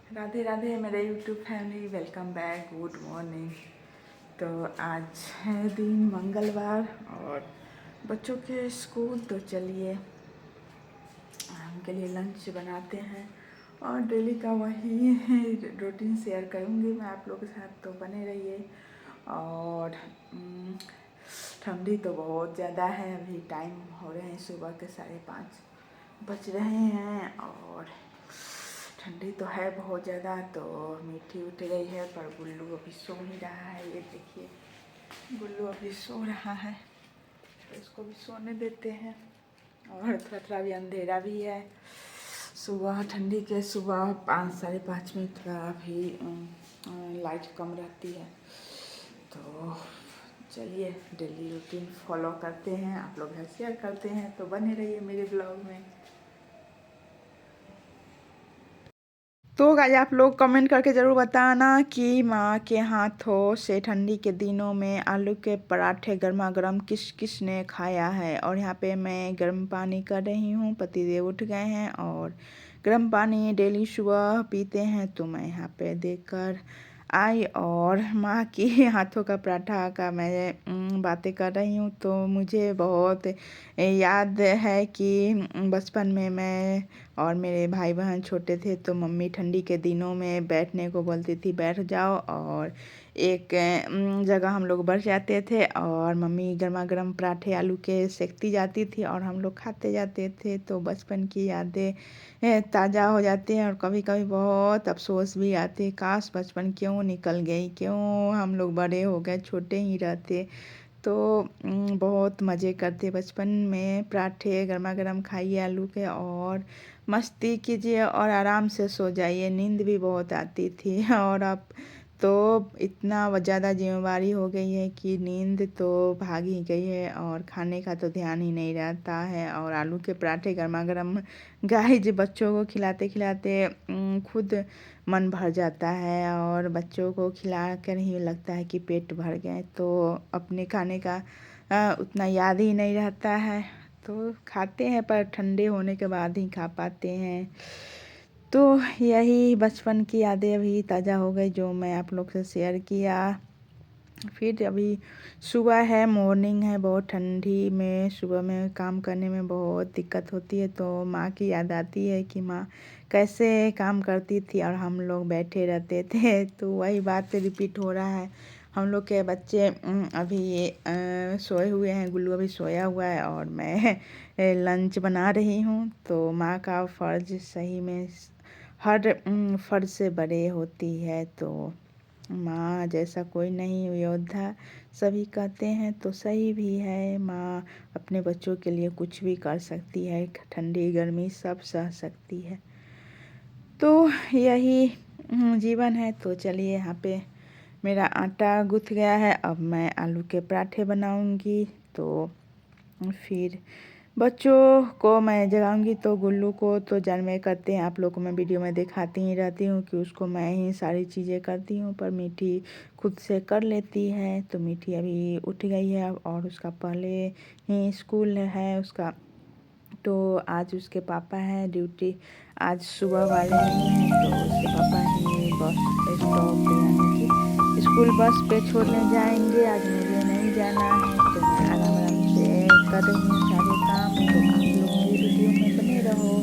राधे राधे मेरे YouTube family, welcome back, good morning. तो आज है दिन मंगलवार और बच्चों के स्कूल। तो चलिए उनके लिए लंच बनाते हैं और डेली का वही रूटीन शेयर करूँगी मैं आप लोगों के साथ, तो बने रहिए। और ठंडी तो बहुत ज़्यादा है। अभी टाइम हो रहे हैं सुबह के 5:30 बज रहे हैं और ठंडी तो है बहुत ज़्यादा। तो मीठी उठ गई है पर गुल्लू अभी सो नहीं रहा है। ये देखिए गुल्लू अभी सो रहा है, तो इसको भी सोने देते हैं। और थोड़ा थोड़ा भी अंधेरा भी है। सुबह ठंडी के सुबह 5 साढ़े 5 में थोड़ा भी लाइट कम रहती है। तो चलिए डेली रूटीन फॉलो करते हैं, आप लोग शेयर करते हैं, तो बने रहिए मेरे ब्लॉग में। तो गाइस आप लोग कमेंट करके ज़रूर बताना कि माँ के हाथों से ठंडी के दिनों में आलू के पराठे गर्मा गर्म किस किस ने खाया है। और यहाँ पे मैं गर्म पानी कर रही हूँ, पतिदेव उठ गए हैं और गर्म पानी डेली सुबह पीते हैं। तो मैं यहाँ पे देखकर आई और माँ की हाथों का पराठा का मैं बातें कर रही हूँ। तो मुझे बहुत याद है कि बचपन में मैं और मेरे भाई बहन छोटे थे तो मम्मी ठंडी के दिनों में बैठने को बोलती थी, बैठ जाओ। और एक जगह हम लोग बैठ जाते थे और मम्मी गर्मा गर्म पराठे आलू के सेकती जाती थी और हम लोग खाते जाते थे। तो बचपन की यादें ताज़ा हो जाती हैं और कभी कभी बहुत अफसोस भी आते, काश बचपन क्यों निकल गई, क्यों हम लोग बड़े हो गए, छोटे ही रहते। तो बहुत मज़े करते बचपन में। पराठे गर्मा गर्म खाइए आलू के और मस्ती कीजिए और आराम से सो जाइए। नींद भी बहुत आती थी। और अब तो इतना ज़्यादा जिम्मेवारी हो गई है कि नींद तो भाग ही गई है और खाने का तो ध्यान ही नहीं रहता है। और आलू के पराठे गर्मा गर्म गाइस बच्चों को खिलाते खिलाते खुद मन भर जाता है और बच्चों को खिला कर ही लगता है कि पेट भर गए। तो अपने खाने का उतना याद ही नहीं रहता है। तो खाते हैं पर ठंडे होने के बाद ही खा पाते हैं। तो यही बचपन की यादें अभी ताज़ा हो गई जो मैं आप लोग से शेयर किया। फिर अभी सुबह है, मॉर्निंग है, बहुत ठंडी में सुबह में काम करने में बहुत दिक्कत होती है। तो माँ की याद आती है कि माँ कैसे काम करती थी और हम लोग बैठे रहते थे। तो वही बात रिपीट हो रहा है। हम लोग के बच्चे अभी सोए हुए हैं, गुल्लू अभी सोया हुआ है और मैं लंच बना रही हूँ। तो माँ का फ़र्ज सही में हर फ़र्ज से बड़े होती है। तो माँ जैसा कोई नहीं, योद्धा सभी कहते हैं तो सही भी है। माँ अपने बच्चों के लिए कुछ भी कर सकती है, ठंडी गर्मी सब सह सकती है। तो यही जीवन है। तो चलिए यहाँ पे मेरा आटा गूँथ गया है, अब मैं आलू के पराठे बनाऊंगी। तो फिर बच्चों को मैं जगाऊंगी। तो गुल्लू को तो जानवे करते हैं, आप लोग को मैं वीडियो में दिखाती ही रहती हूँ कि उसको मैं ही सारी चीज़ें करती हूँ, पर मीठी खुद से कर लेती है। तो मीठी अभी उठ गई है और उसका पहले ही स्कूल है उसका। तो आज उसके पापा हैं ड्यूटी, आज सुबह वाले नहीं हैं। तो उसके पापा ही बस स्टॉप पे यानी कि स्कूल बस पे छोड़ने जाएंगे। आज मुझे नहीं जाना है तो मैं आराम आराम से कर रही हूँ सारे काम। तो आप लोग मेरी वीडियो में बने रहो।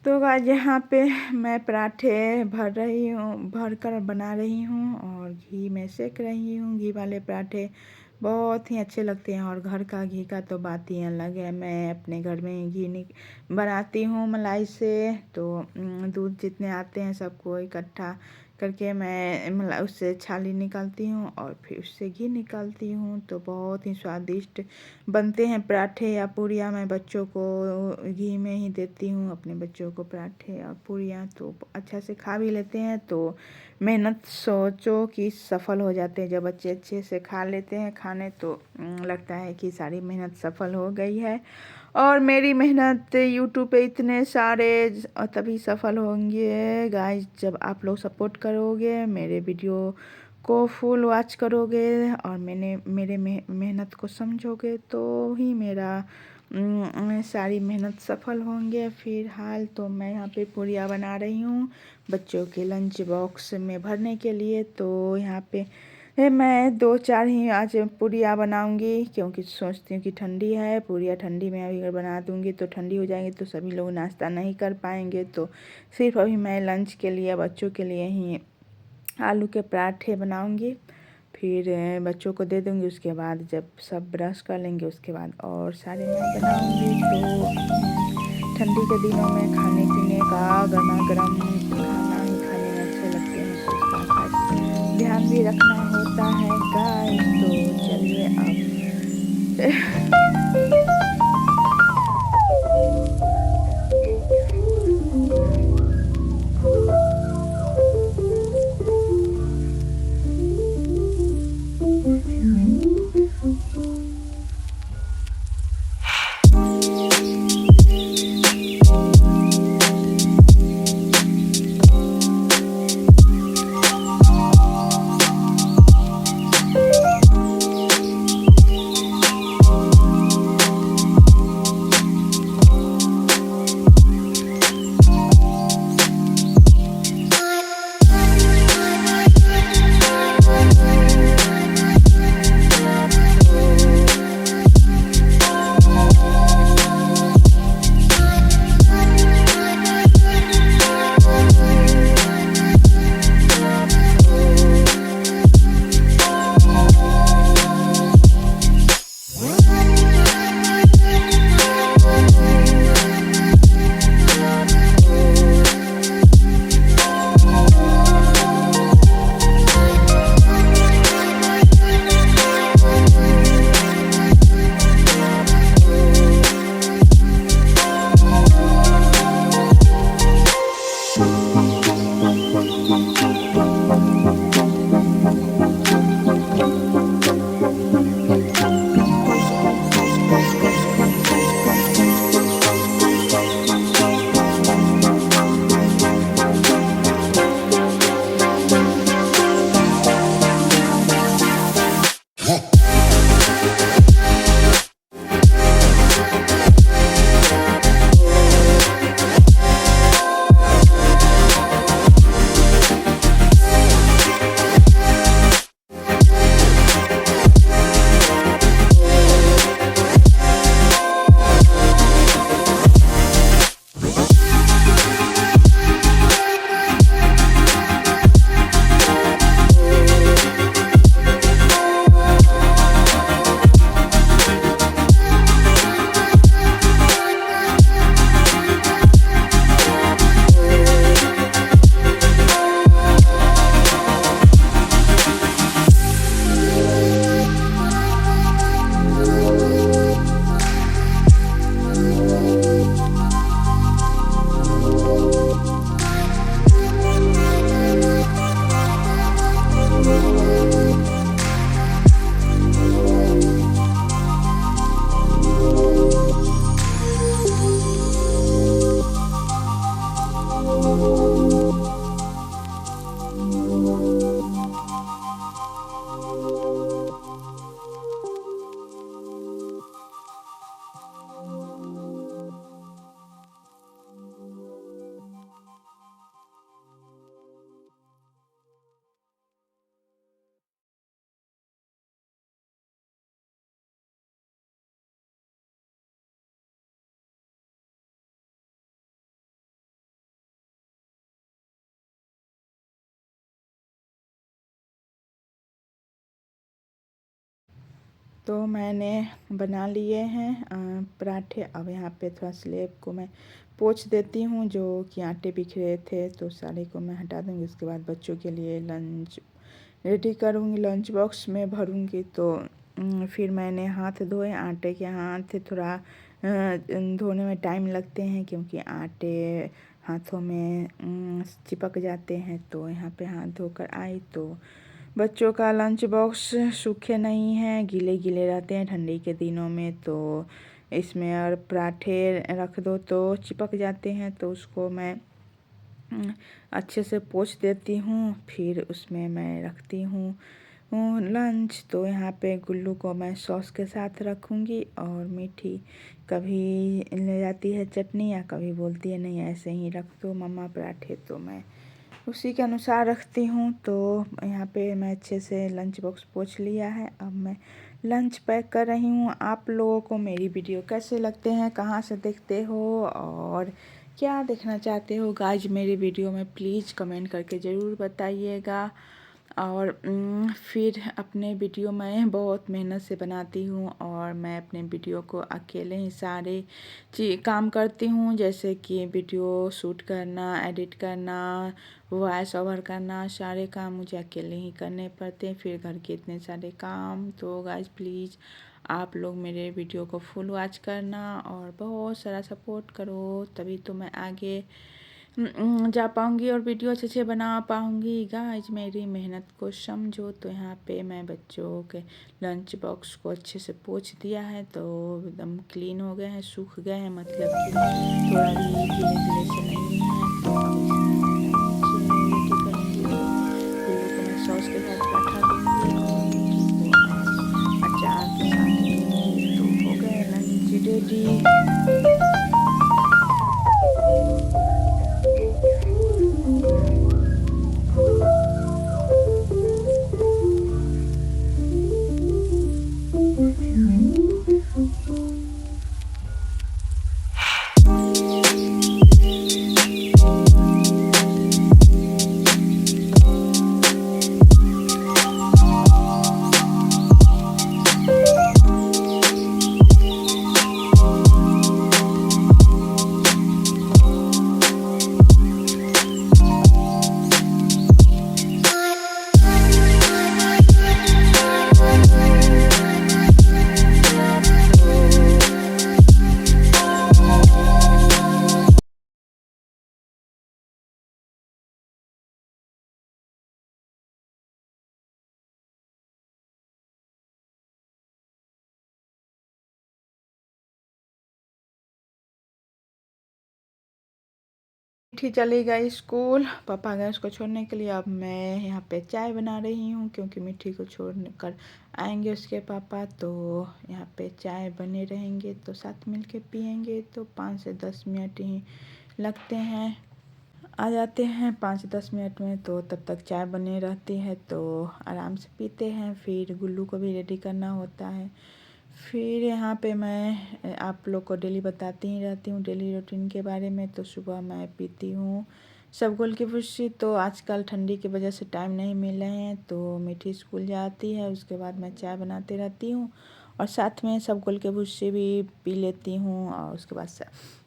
तो गाइस यहाँ पे मैं पराठे भर कर बना रही हूँ और घी में सेक रही हूँ। घी वाले पराठे बहुत ही अच्छे लगते हैं और घर का घी का तो बात ही अलग है। मैं अपने घर में घी बनाती हूँ मलाई से, तो दूध जितने आते हैं सबको इकट्ठा करके मैं उससे छाली निकालती हूँ और फिर उससे घी निकालती हूँ। तो बहुत ही स्वादिष्ट बनते हैं पराठे या पूरियाँ। मैं बच्चों को घी में ही देती हूँ, अपने बच्चों को पराठे और पूरियाँ, तो अच्छा से खा भी लेते हैं। तो मेहनत सोचो कि सफल हो जाते हैं। जब बच्चे अच्छे से खा लेते हैं खाने तो लगता है कि सारी मेहनत सफल हो गई है। और मेरी मेहनत यूट्यूब पे इतने सारे तभी सफल होंगे गाइस जब आप लोग सपोर्ट करोगे, मेरे वीडियो को फुल वॉच करोगे और मेरे मेहनत को समझोगे, तो ही मेरा सारी मेहनत सफल होंगे। फिलहाल तो मैं यहाँ पे पूरियाँ बना रही हूँ बच्चों के लंच बॉक्स में भरने के लिए। तो यहाँ पे मैं 2-4 ही आज पूरियाँ बनाऊंगी, क्योंकि सोचती हूँ कि ठंडी है, पूरियाँ ठंडी में अभी अगर बना दूंगी तो ठंडी हो जाएंगी, तो सभी लोग नाश्ता नहीं कर पाएंगे। तो सिर्फ अभी मैं लंच के लिए बच्चों के लिए ही आलू के पराठे बनाऊंगी, फिर बच्चों को दे दूंगी। उसके बाद जब सब ब्रश कर लेंगे उसके बाद और सारे मैं बनाऊंगी। तो ठंडी के दिनों में खाने पीने का गर्मा गर्म खाना ही खाने में अच्छे लगते हैं, तो उसका खास ध्यान भी रखना होता है गाइस। तो चलिए तो मैंने बना लिए हैं पराठे। अब यहाँ पे थोड़ा स्लेब को मैं पोंछ देती हूँ, जो कि आटे बिखरे थे तो सारे को मैं हटा दूँगी। उसके बाद बच्चों के लिए लंच रेडी करूँगी, लंच बॉक्स में भरूँगी। तो फिर मैंने हाथ धोए। आटे के हाथ थोड़ा धोने में टाइम लगते हैं, क्योंकि आटे हाथों में चिपक जाते हैं। तो यहाँ पे हाथ धोकर आई तो बच्चों का लंच बॉक्स सूखे नहीं हैं, गीले गीले रहते हैं ठंडी के दिनों में। तो इसमें और पराठे रख दो तो चिपक जाते हैं, तो उसको मैं अच्छे से पोंछ देती हूँ। फिर उसमें मैं रखती हूँ लंच। तो यहाँ पे गुल्लू को मैं सॉस के साथ रखूँगी, और मीठी कभी ले जाती है चटनी, या कभी बोलती है नहीं ऐसे ही रख दो मम्मा पराठे। तो मैं उसी के अनुसार रखती हूँ। तो यहाँ पे मैं अच्छे से लंच बॉक्स पोंछ लिया है। अब मैं लंच पैक कर रही हूँ। आप लोगों को मेरी वीडियो कैसे लगते हैं, कहाँ से देखते हो और क्या देखना चाहते हो गाइज मेरी वीडियो में, प्लीज़ कमेंट करके ज़रूर बताइएगा। और फिर अपने वीडियो मैं बहुत मेहनत से बनाती हूँ, और मैं अपने वीडियो को अकेले ही सारे काम करती हूँ, जैसे कि वीडियो शूट करना, एडिट करना, वॉइस ओवर करना, सारे काम मुझे अकेले ही करने पड़ते हैं। फिर घर के इतने सारे काम। तो गाइज प्लीज़ आप लोग मेरे वीडियो को फुल वॉच करना और बहुत सारा सपोर्ट करो, तभी तो मैं आगे जा पाऊँगी और वीडियो अच्छे से बना पाऊँगी। गाइज मेरी मेहनत को समझो। तो यहाँ पे मैं बच्चों के लंच बॉक्स को अच्छे से पोंछ दिया है, तो एकदम क्लीन हो गए हैं, सूख गए हैं, मतलब कि थोड़ा भी गीले गीले से नहीं है। तो अब इसमें मैं लंच रेडी करूँगी। गुल्लू को मैं सॉस के साथ पराठा दूँगी, और मीठी को मैं अचार के साथ दूँगी। तो हो गए लंच रेडी। मीठी चली गई स्कूल, पापा गए उसको छोड़ने के लिए। अब मैं यहाँ पे चाय बना रही हूँ, क्योंकि मिठी को छोड़ कर आएंगे उसके पापा। तो यहाँ पे चाय बने रहेंगे, तो साथ मिल के पियेंगे। तो 5 से 10 मिनट ही लगते हैं, आ जाते हैं 5-10 मिनट में। तो तब तक चाय बनी रहती है, तो आराम से पीते हैं। फिर गुल्लू को भी रेडी करना होता है। फिर यहाँ पे मैं आप लोग को डेली बताती ही रहती हूँ डेली रूटीन के बारे में। तो सुबह मैं पीती हूँ सबगोल की भुस्सी। तो आजकल ठंडी की वजह से टाइम नहीं मिल रहे हैं, तो मीठी स्कूल जाती है, उसके बाद मैं चाय बनाती रहती हूँ, और साथ में सबगोल की भुस्सी भी पी लेती हूँ, और उसके बाद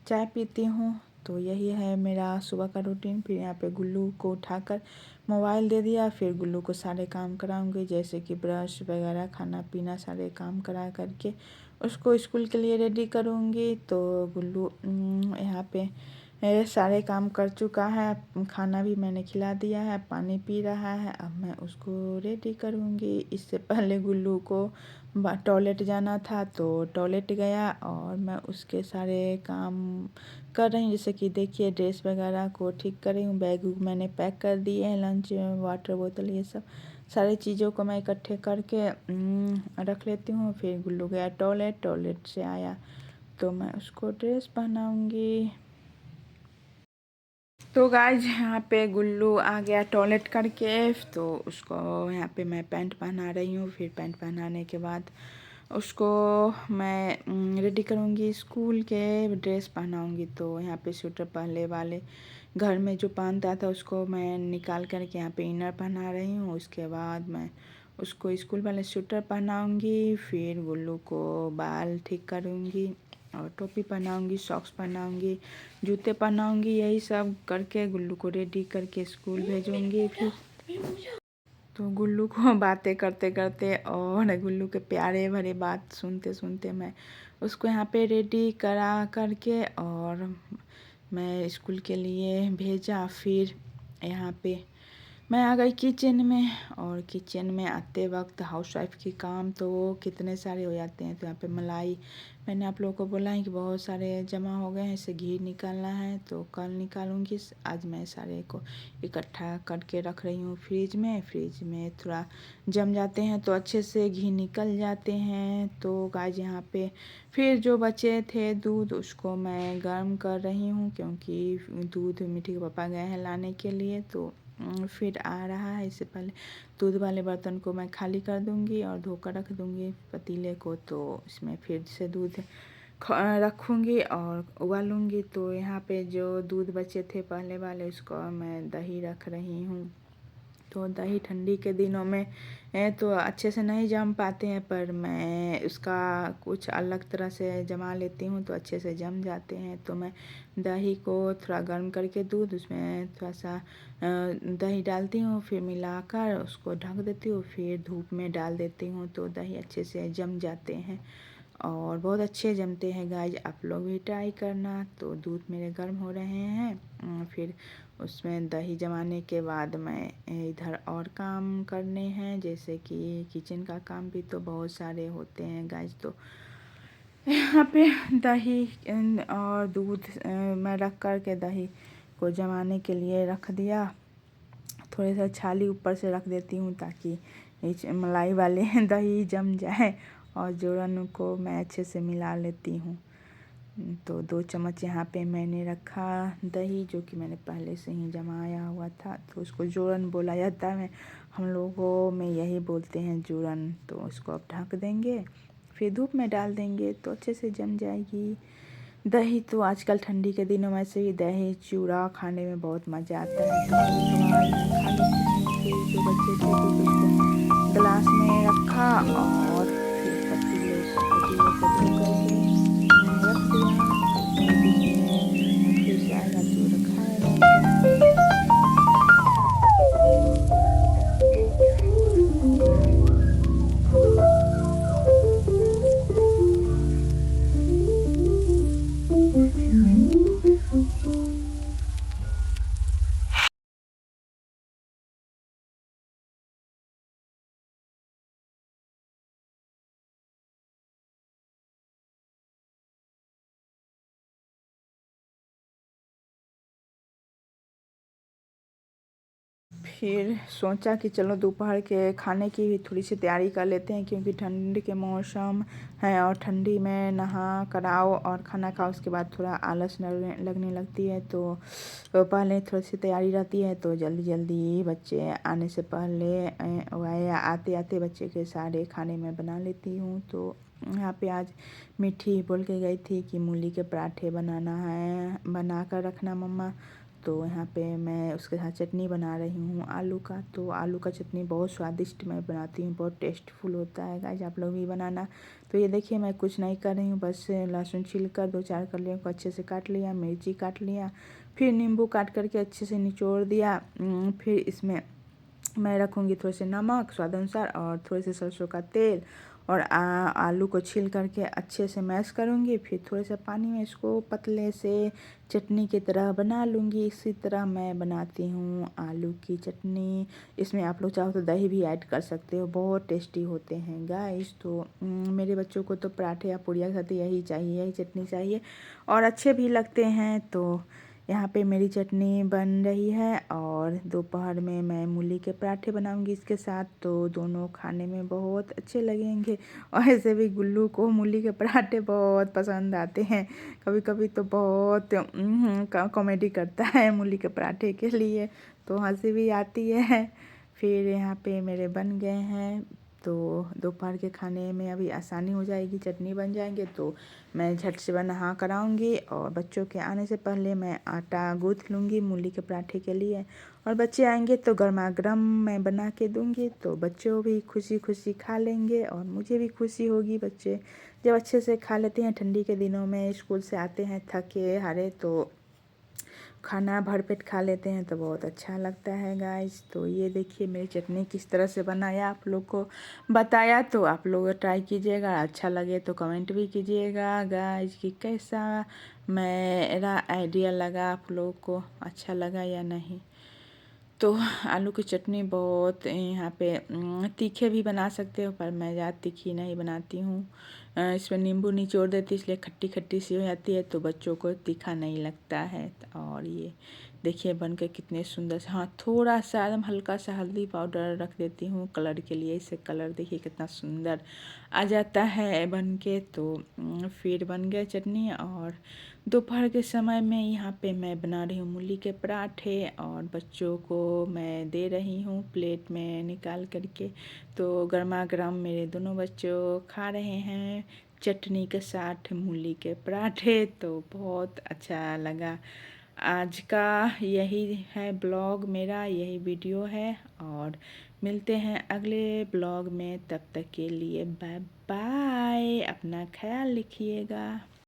चाय पीती हूँ। तो यही है मेरा सुबह का रूटीन। फिर यहाँ पे गुल्लू को उठाकर मोबाइल दे दिया। फिर गुल्लू को सारे काम कराऊंगी, जैसे कि ब्रश वगैरह, खाना पीना, सारे काम करा करके उसको स्कूल के लिए रेडी करूँगी। तो गुल्लू यहाँ पे सारे काम कर चुका है, खाना भी मैंने खिला दिया है, पानी पी रहा है। अब मैं उसको रेडी करूँगी। इससे पहले गुल्लू को टॉयलेट जाना था, तो टॉयलेट गया, और मैं उसके सारे काम कर रही हूँ, जैसे कि देखिए ड्रेस वगैरह को ठीक कर रही हूँ। बैग मैंने पैक कर दिए हैं, लंच वाटर बोतल ये सब सारी चीज़ों को मैं इकट्ठे करके रख लेती हूँ। फिर गुल्लू गया टॉयलेट, टॉयलेट से आया तो मैं उसको ड्रेस पहनाऊँगी। तो गाइज यहाँ पे गुल्लू आ गया टॉयलेट करके, तो उसको यहाँ पे मैं पैंट पहना रही हूँ। फिर पैंट पहनाने के बाद उसको मैं रेडी करूँगी, स्कूल के ड्रेस पहनाऊँगी। तो यहाँ पे स्वेटर पहले वाले घर में जो पहनता था उसको मैं निकाल कर के यहाँ पे इनर पहना रही हूँ। उसके बाद मैं उसको स्कूल वाले स्वेटर पहनाऊँगी, फिर गुल्लू को बाल ठीक करूँगी और टोपी पहनाऊँगी, सॉक्स पहनाऊँगी, जूते पहनाऊँगी। यही सब करके गुल्लू को रेडी करके स्कूल भेजूँगी। फिर तो गुल्लू को बातें करते करते और गुल्लू के प्यारे भरे बात सुनते सुनते मैं उसको यहाँ पे रेडी करा करके और मैं स्कूल के लिए भेजा। फिर यहाँ पे मैं आ गई किचन में और किचन में आते वक्त हाउसवाइफ की काम तो कितने सारे हो जाते हैं। तो यहाँ पे मलाई मैंने आप लोगों को बोला है कि बहुत सारे जमा हो गए हैं, इसे घी निकालना है तो कल निकालूंगी। आज मैं सारे को इकट्ठा करके रख रही हूँ फ्रिज में। फ्रिज में थोड़ा जम जाते हैं तो अच्छे से घी निकल जाते हैं। तो गाइस यहाँ पे फिर जो बचे थे दूध उसको मैं गर्म कर रही हूँ, क्योंकि दूध मिठी के पापा गए हैं लाने के लिए तो फिर आ रहा है। इससे पहले दूध वाले बर्तन को मैं खाली कर दूंगी और धोकर रख दूंगी पतीले को। तो इसमें फिर से दूध रखूँगी और उबालूँगी। तो यहाँ पे जो दूध बचे थे पहले वाले उसको मैं दही रख रही हूँ। तो दही ठंडी के दिनों में तो अच्छे से नहीं जम पाते हैं, पर मैं उसका कुछ अलग तरह से जमा लेती हूँ तो अच्छे से जम जाते हैं। तो मैं दही को थोड़ा गर्म करके दूध उसमें थोड़ा सा दही डालती हूँ, फिर मिलाकर उसको ढक देती हूँ, फिर धूप में डाल देती हूँ तो दही अच्छे से जम जाते हैं और बहुत अच्छे जमते हैं। गाइस आप लोग भी ट्राई करना। तो दूध मेरे गर्म हो रहे हैं, फिर उसमें दही जमाने के बाद मैं इधर और काम करने हैं, जैसे कि किचन का काम भी तो बहुत सारे होते हैं गाइस। तो यहाँ पे दही और दूध मैं रख कर के दही को जमाने के लिए रख दिया। थोड़े सा छाली ऊपर से रख देती हूँ ताकि मलाई वाले दही जम जाए और जोड़न को मैं अच्छे से मिला लेती हूँ। तो 2 चम्मच यहाँ पे मैंने रखा दही, जो कि मैंने पहले से ही जमाया हुआ था। तो उसको जोड़न बोला जाता है, हम लोगों में यही बोलते हैं जोड़न। तो उसको अब ढक देंगे, फिर धूप में डाल देंगे तो अच्छे से जम जाएगी दही। तो आजकल ठंडी के दिनों में से ही दही चूड़ा खाने में बहुत मज़ा आता है। तो कभी-कभार मैं खा लेती हूँ। फिर जो बच्चे थे तो उसको गिलास में रखा और फिर पतीले को धो करके रख दिया। तो थोड़े दिन में फिर से आएगा तो रखाएगा उसको। फिर सोचा कि चलो दोपहर के खाने की भी थोड़ी सी तैयारी कर लेते हैं, क्योंकि ठंड के मौसम है और ठंडी में नहा कर आओ और खाना खाओ उसके बाद थोड़ा आलस लगने लगती है। तो पहले थोड़ी सी तैयारी रहती है तो जल्दी जल्दी बच्चे आने से पहले या आते आते बच्चे के सारे खाने में बना लेती हूँ। तो यहाँ पे आज मीठी बोल के गई थी कि मूली के पराठे बनाना है, बना कर रखना मम्मा। तो यहाँ पे मैं उसके साथ चटनी बना रही हूँ आलू का। तो आलू का चटनी बहुत स्वादिष्ट मैं बनाती हूँ, बहुत टेस्टफुल होता है गाइस, आप लोग भी बनाना। तो ये देखिए मैं कुछ नहीं कर रही हूँ, बस लहसुन छिलकर 2-4 कलियों को अच्छे से काट लिया, मिर्ची काट लिया, फिर नींबू काट करके अच्छे से निचोड़ दिया। फिर इसमें मैं रखूँगी थोड़े से नमक स्वाद अनुसार और थोड़े से सरसों का तेल और आलू को छील करके अच्छे से मैश करूँगी। फिर थोड़े से पानी में इसको पतले से चटनी की तरह बना लूँगी। इसी तरह मैं बनाती हूँ आलू की चटनी। इसमें आप लोग चाहो तो दही भी ऐड कर सकते हो, बहुत टेस्टी होते हैं गाइस। तो मेरे बच्चों को तो पराठे या पूड़िया के साथ यही चाहिए, यही चटनी चाहिए और अच्छे भी लगते हैं। तो यहाँ पे मेरी चटनी बन रही है और दोपहर में मैं मूली के पराठे बनाऊंगी इसके साथ। तो दोनों खाने में बहुत अच्छे लगेंगे और ऐसे भी गुल्लू को मूली के पराठे बहुत पसंद आते हैं। कभी कभी तो बहुत कॉमेडी करता है मूली के पराठे के लिए, तो हंसी भी आती है। फिर यहाँ पे मेरे बन गए हैं तो दोपहर के खाने में अभी आसानी हो जाएगी, चटनी बन जाएंगे तो मैं झट से नहा कर आऊँगी और बच्चों के आने से पहले मैं आटा गूँथ लूँगी मूली के पराठे के लिए। और बच्चे आएंगे तो गर्मा गर्म मैं बना के दूँगी तो बच्चों भी खुशी खुशी खा लेंगे और मुझे भी खुशी होगी। बच्चे जब अच्छे से खा लेते हैं, ठंडी के दिनों में स्कूल से आते हैं थके हारे तो खाना भरपेट खा लेते हैं तो बहुत अच्छा लगता है गाइस। तो ये देखिए मेरी चटनी किस तरह से बनाया, आप लोग को बताया, तो आप लोग ट्राई कीजिएगा। अच्छा लगे तो कमेंट भी कीजिएगा गाइस कि कैसा मेरा आइडिया लगा, आप लोग को अच्छा लगा या नहीं। तो आलू की चटनी बहुत यहाँ पे तीखे भी बना सकते हो, पर मैं ज़्यादा तीखी नहीं बनाती हूँ। इसमें नींबू निचोड़ देती इसलिए खट्टी खट्टी सी हो जाती है तो बच्चों को तीखा नहीं लगता है। और ये देखिए बन के कितने सुंदर से, हाँ थोड़ा सा एकदम हल्का सा हल्दी पाउडर रख देती हूँ कलर के लिए, इससे कलर देखिए कितना सुंदर आ जाता है बन के। तो फिर बन गया चटनी। और दोपहर के समय में यहाँ पे मैं बना रही हूँ मूली के पराठे और बच्चों को मैं दे रही हूँ प्लेट में निकाल करके। तो गर्मा गर्म मेरे दोनों बच्चों खा रहे हैं चटनी के साथ मूली के पराठे, तो बहुत अच्छा लगा। आज का यही है ब्लॉग मेरा, यही वीडियो है और मिलते हैं अगले ब्लॉग में। तब तक के लिए बाय बाय, अपना ख्याल रखिएगा।